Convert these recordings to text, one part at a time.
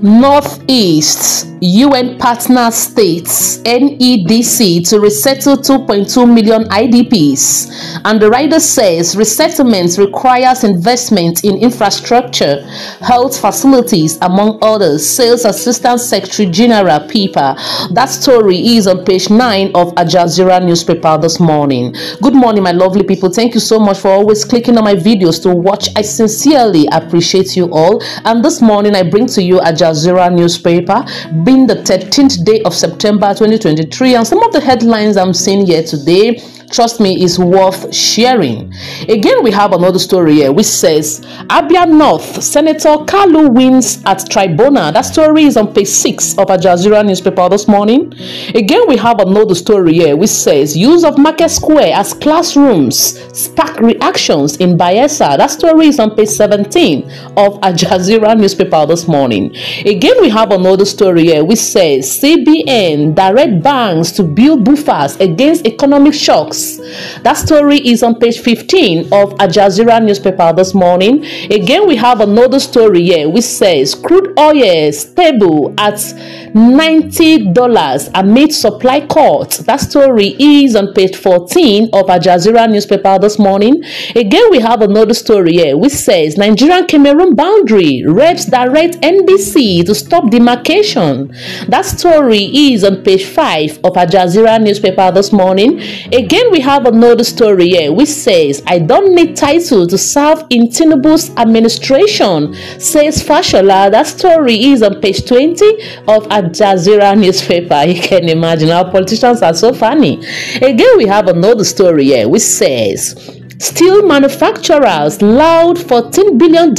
Northeast UN partner states NEDC to resettle 2.2 million IDPs, and the rider says resettlement requires investment in infrastructure, health facilities, among others. Sales Assistant Secretary General Pipa. That story is on page 9 of Al Jazeera newspaper this morning. Good morning, my lovely people. Thank you so much for always clicking on my videos to watch. I sincerely appreciate you all. And this morning I bring to you Al Jazeera newspaper, being the 13th day of September 2023, and some of the headlines I'm seeing here today, trust me, is worth sharing. Again, we have another story here which says Abia North Senator Kalu wins at tribunal. That story is on page 6 of Al Jazeera newspaper this morning. Again, we have another story here which says use of Market Square as classrooms spark reactions in Bayelsa. That story is on page 17 of Al Jazeera newspaper this morning. Again, we have another story here which says CBN direct banks to build buffers against economic shocks. That story is on page 15 of Al Jazeera newspaper this morning. Again, we have another story here which says crude oil stable at $90 amid supply cuts. That story is on page 14 of Al Jazeera newspaper this morning. Again, we have another story here which says Nigerian-Cameroon boundary, reps direct NBC to stop demarcation. That story is on page 5 of Al Jazeera newspaper this morning. Again, we have another story here which says I don't need title to serve in Tinubu's administration, says Fashola. That story is on page 20 of Al Jazeera newspaper. You can imagine, our politicians are so funny. Again, we have another story here which says steel manufacturers loud $14 billion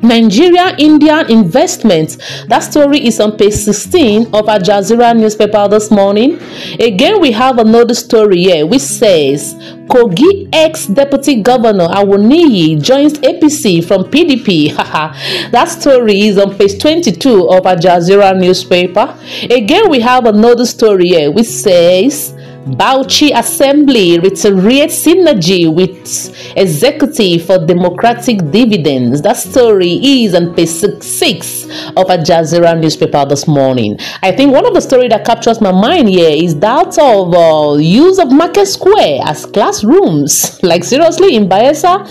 Nigeria-Indian investment. That story is on page 16 of Al Jazeera newspaper this morning. Again, we have another story here which says Kogi ex-deputy governor Awoniyi joins APC from PDP. That story is on page 22 of Al Jazeera newspaper. Again, we have another story here which says Bauchi Assembly reiterates synergy with Executive for Democratic Dividends. That story is on page 6 of Al Jazeera newspaper this morning. I think one of the stories that captures my mind here is that of use of Market Square as classrooms. Like seriously, in Bayelsa?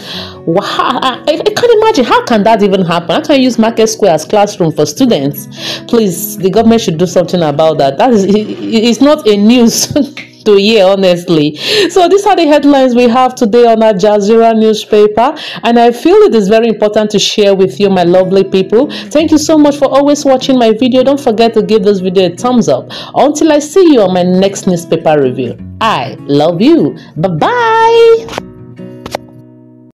Wow, I can't imagine. How can that even happen? How can you use Market Square as classroom for students? Please, the government should do something about that. That is, it's not a news to hear, honestly. So these are the headlines we have today on Al Jazeera newspaper, and I feel it is very important to share with you, my lovely people. Thank you so much for always watching my video. Don't forget to give this video a thumbs up. Until I see you on my next newspaper review, I love you. Bye bye.